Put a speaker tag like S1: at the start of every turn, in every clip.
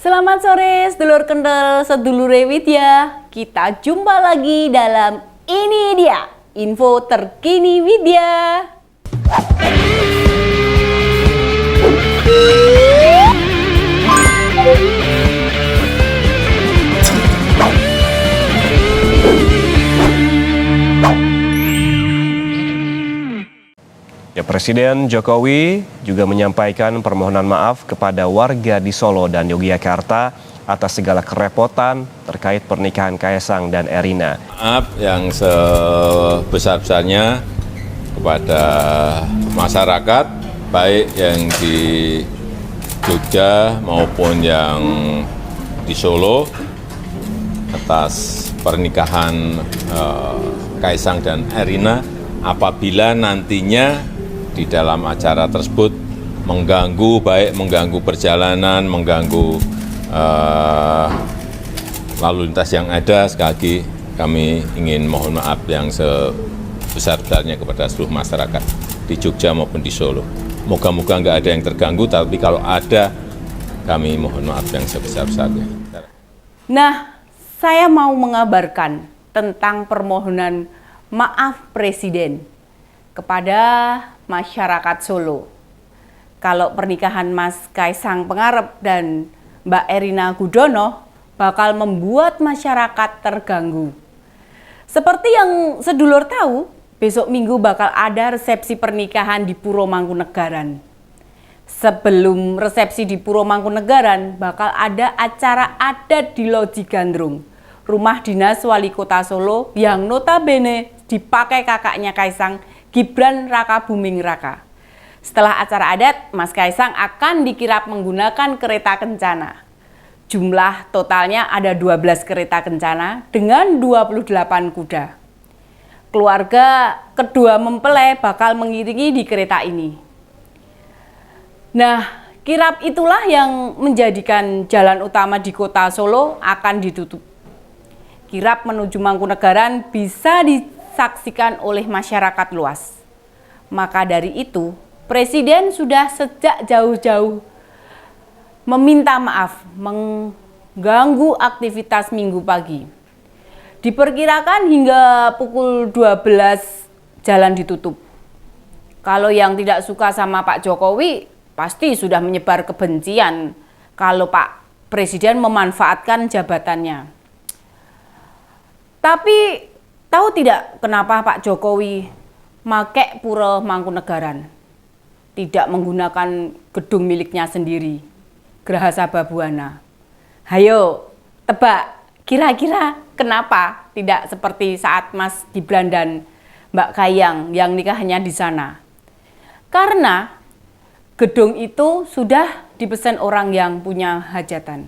S1: Selamat sore, sedulur kendel, sedulure Widya. Kita jumpa lagi dalam Ini Dia, info terkini Widya.
S2: Ya, Presiden Jokowi juga menyampaikan permohonan maaf kepada warga di Solo dan Yogyakarta atas segala kerepotan terkait pernikahan Kaisang dan Erina.
S3: Maaf yang sebesar-besarnya kepada masyarakat, baik yang di Jogja maupun yang di Solo, atas pernikahan Kaisang dan Erina. Apabila nantinya di dalam acara tersebut mengganggu, baik mengganggu perjalanan, mengganggu lalu lintas yang ada, sekali lagi kami ingin mohon maaf yang sebesar-besarnya kepada seluruh masyarakat di Jogja maupun di Solo. Moga-moga nggak ada yang terganggu, tapi kalau ada, kami mohon maaf yang sebesar-besarnya.
S1: Nah, saya mau mengabarkan tentang permohonan maaf Presiden kepada masyarakat Solo. Kalau pernikahan Mas Kaisang Pangarep dan Mbak Erina Gudono bakal membuat masyarakat terganggu. Seperti yang sedulur tahu, besok Minggu bakal ada resepsi pernikahan di Puro Mangkunegaran. Sebelum resepsi di Puro Mangkunegaran, bakal ada acara adat di Loji Gandrung, rumah dinas wali kota Solo yang notabene dipakai kakaknya Kaisang, Gibran Raka Buming Raka. Setelah acara adat, Mas Kaisang akan dikirap menggunakan kereta kencana. Jumlah totalnya ada 12 kereta kencana dengan 28 kuda. Keluarga kedua mempelai bakal mengiringi di kereta ini. Nah, kirap itulah yang menjadikan jalan utama di kota Solo akan ditutup. Kirap menuju Mangkunegaran bisa disaksikan oleh masyarakat luas. Maka dari itu, Presiden sudah sejak jauh-jauh meminta maaf mengganggu aktivitas Minggu pagi. Diperkirakan hingga pukul 12 jalan ditutup. Kalau yang tidak suka sama Pak Jokowi, pasti sudah menyebar kebencian kalau Pak Presiden memanfaatkan jabatannya. Tapi tahu tidak kenapa Pak Jokowi make Puro Mangkunegaran? Tidak menggunakan gedung miliknya sendiri, Geraha Sababwana. Hayo, tebak, kira-kira kenapa tidak seperti saat Mas Gibran dan Mbak Kahiyang yang nikahnya di sana? Karena gedung itu sudah dipesan orang yang punya hajatan.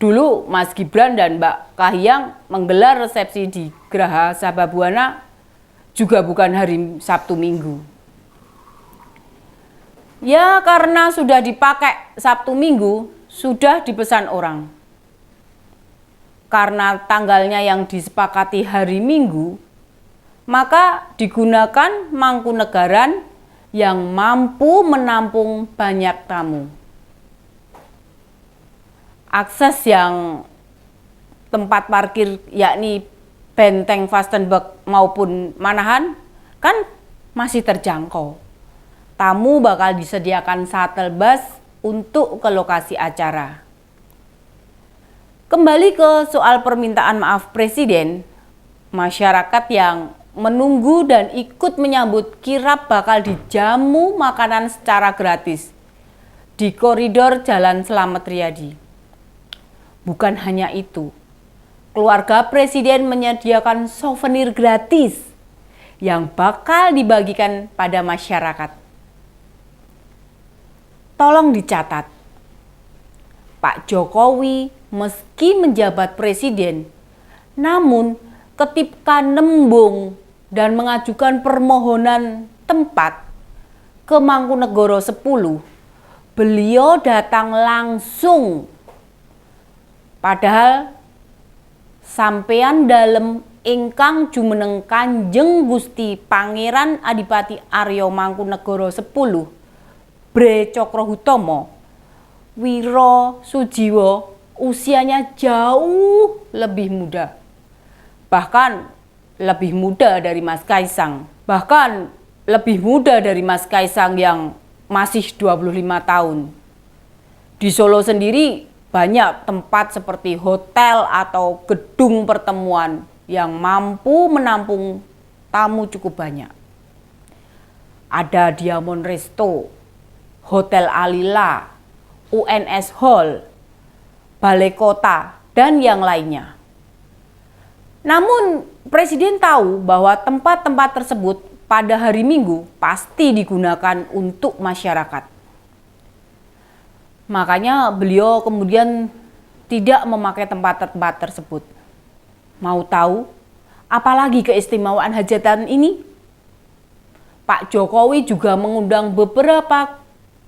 S1: Dulu Mas Gibran dan Mbak Kahiyang menggelar resepsi di Geraha Sababwana juga bukan hari Sabtu Minggu. Ya, karena sudah dipakai Sabtu Minggu, sudah dipesan orang. Karena tanggalnya yang disepakati hari Minggu, maka digunakan Mangkunegaran yang mampu menampung banyak tamu. Akses yang tempat parkir yakni Benteng Vastenburg maupun Manahan kan masih terjangkau. Tamu bakal disediakan shuttle bus untuk ke lokasi acara. Kembali ke soal permintaan maaf Presiden, masyarakat yang menunggu dan ikut menyambut kirap bakal dijamu makanan secara gratis di koridor Jalan Slamet Riyadi. Bukan hanya itu, keluarga Presiden menyediakan souvenir gratis yang bakal dibagikan pada masyarakat. Tolong dicatat, Pak Jokowi meski menjabat presiden, namun ketika nembung dan mengajukan permohonan tempat ke Mangkunegoro 10, beliau datang langsung. Padahal sampean dalem ingkang jumeneng Kanjeng Gusti Pangeran Adipati Arya Mangkunegoro 10, Bre Cokrohutomo, Wiro Sujiwo usianya jauh lebih muda. Bahkan lebih muda dari Mas Kaisang. Bahkan lebih muda dari Mas Kaisang yang masih 25 tahun. Di Solo sendiri banyak tempat seperti hotel atau gedung pertemuan yang mampu menampung tamu cukup banyak. Ada Diamond Resto, Hotel Alila, UNS Hall, Balai Kota, dan yang lainnya. Namun Presiden tahu bahwa tempat-tempat tersebut pada hari Minggu pasti digunakan untuk masyarakat. Makanya beliau kemudian tidak memakai tempat-tempat tersebut. Mau tahu apalagi keistimewaan hajatan ini? Pak Jokowi juga mengundang beberapa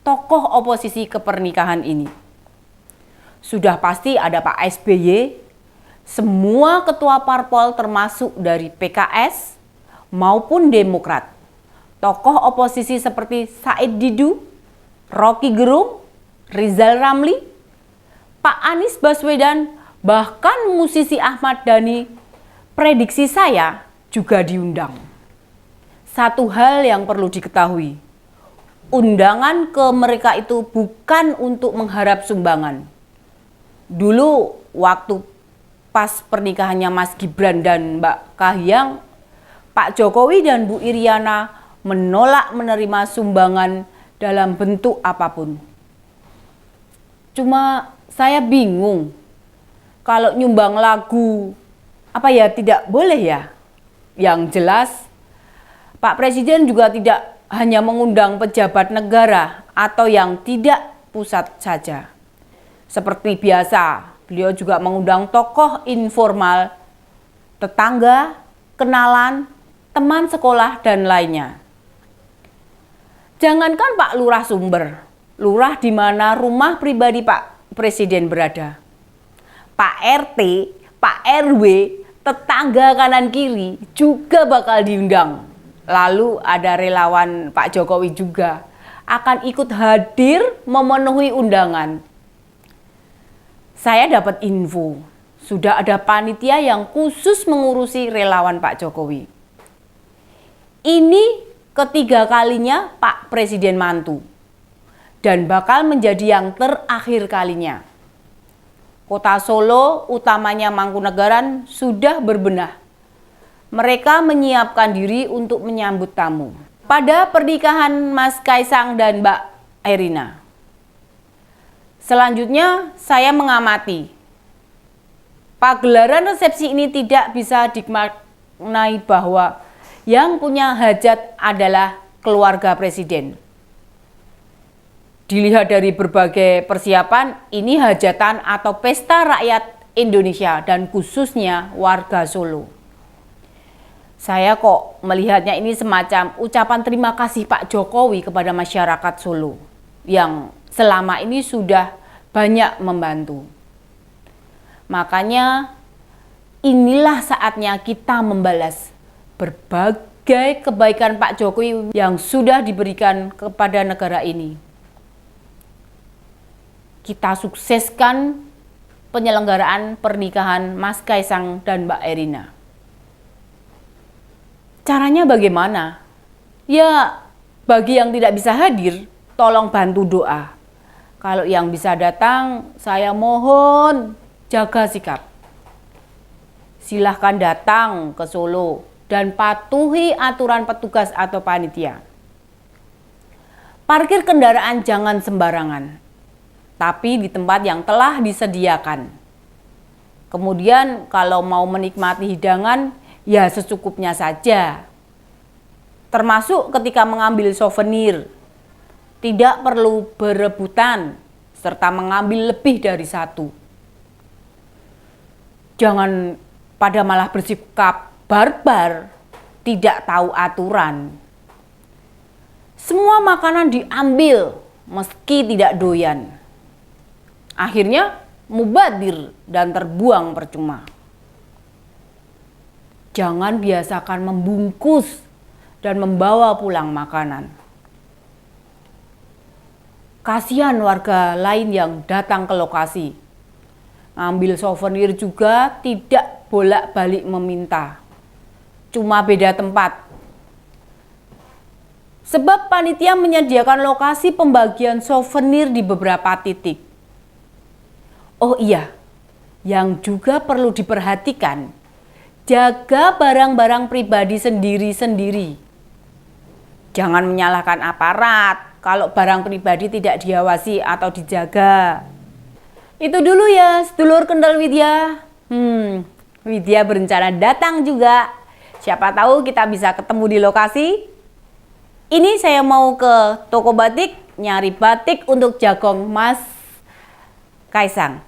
S1: tokoh oposisi ke pernikahan ini. Sudah pasti ada Pak SBY, semua ketua parpol termasuk dari PKS maupun Demokrat. Tokoh oposisi seperti Said Didu, Rocky Gerung, Rizal Ramli, Pak Anies Baswedan, bahkan musisi Ahmad Dhani, prediksi saya juga diundang. Satu hal yang perlu diketahui, undangan ke mereka itu bukan untuk mengharap sumbangan. Dulu waktu pas pernikahannya Mas Gibran dan Mbak Kahiyang, Pak Jokowi dan Bu Iriana menolak menerima sumbangan dalam bentuk apapun. Cuma saya bingung, kalau nyumbang lagu, apa ya tidak boleh ya? Yang jelas, Pak Presiden juga tidak hanya mengundang pejabat negara atau yang tidak pusat saja. Seperti biasa, beliau juga mengundang tokoh informal, tetangga, kenalan, teman sekolah, dan lainnya. Jangankan Pak Lurah Sumber, lurah di mana rumah pribadi Pak Presiden berada. Pak RT, Pak RW, tetangga kanan kiri juga bakal diundang. Lalu ada relawan Pak Jokowi juga akan ikut hadir memenuhi undangan. Saya dapat info, sudah ada panitia yang khusus mengurusi relawan Pak Jokowi. Ini ketiga kalinya Pak Presiden mantu dan bakal menjadi yang terakhir kalinya. Kota Solo, utamanya Mangkunegaran, sudah berbenah. Mereka menyiapkan diri untuk menyambut tamu. Pada pernikahan Mas Kaisang dan Mbak Erina. Selanjutnya saya mengamati. Pagelaran resepsi ini tidak bisa dimaknai bahwa yang punya hajat adalah keluarga Presiden. Dilihat dari berbagai persiapan, ini hajatan atau pesta rakyat Indonesia dan khususnya warga Solo. Saya kok melihatnya ini semacam ucapan terima kasih Pak Jokowi kepada masyarakat Solo yang selama ini sudah banyak membantu. Makanya inilah saatnya kita membalas berbagai kebaikan Pak Jokowi yang sudah diberikan kepada negara ini. Kita sukseskan penyelenggaraan pernikahan Mas Kaisang dan Mbak Erina. Caranya bagaimana? Ya, bagi yang tidak bisa hadir, tolong bantu doa. Kalau yang bisa datang, saya mohon jaga sikap. Silahkan datang ke Solo dan patuhi aturan petugas atau panitia. Parkir kendaraan jangan sembarangan, tapi di tempat yang telah disediakan. Kemudian kalau mau menikmati hidangan, ya secukupnya saja. Termasuk ketika mengambil souvenir, tidak perlu berebutan serta mengambil lebih dari satu. Jangan pada malah bersikap barbar, tidak tahu aturan. Semua makanan diambil meski tidak doyan. Akhirnya mubadir dan terbuang percuma. Jangan biasakan membungkus dan membawa pulang makanan. Kasihan warga lain yang datang ke lokasi. Ngambil souvenir juga tidak bolak-balik meminta. Cuma beda tempat. Sebab panitia menyediakan lokasi pembagian souvenir di beberapa titik. Oh iya, yang juga perlu diperhatikan, jaga barang-barang pribadi sendiri-sendiri. Jangan menyalahkan aparat kalau barang pribadi tidak diawasi atau dijaga. Itu dulu ya, sedulur Kendal Widya. Widya berencana datang juga. Siapa tahu kita bisa ketemu di lokasi. Ini saya mau ke toko batik, nyari batik untuk jagong Mas Kaisang.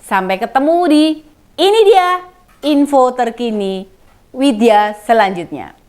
S1: Sampai ketemu di ini dia info terkini Widya selanjutnya.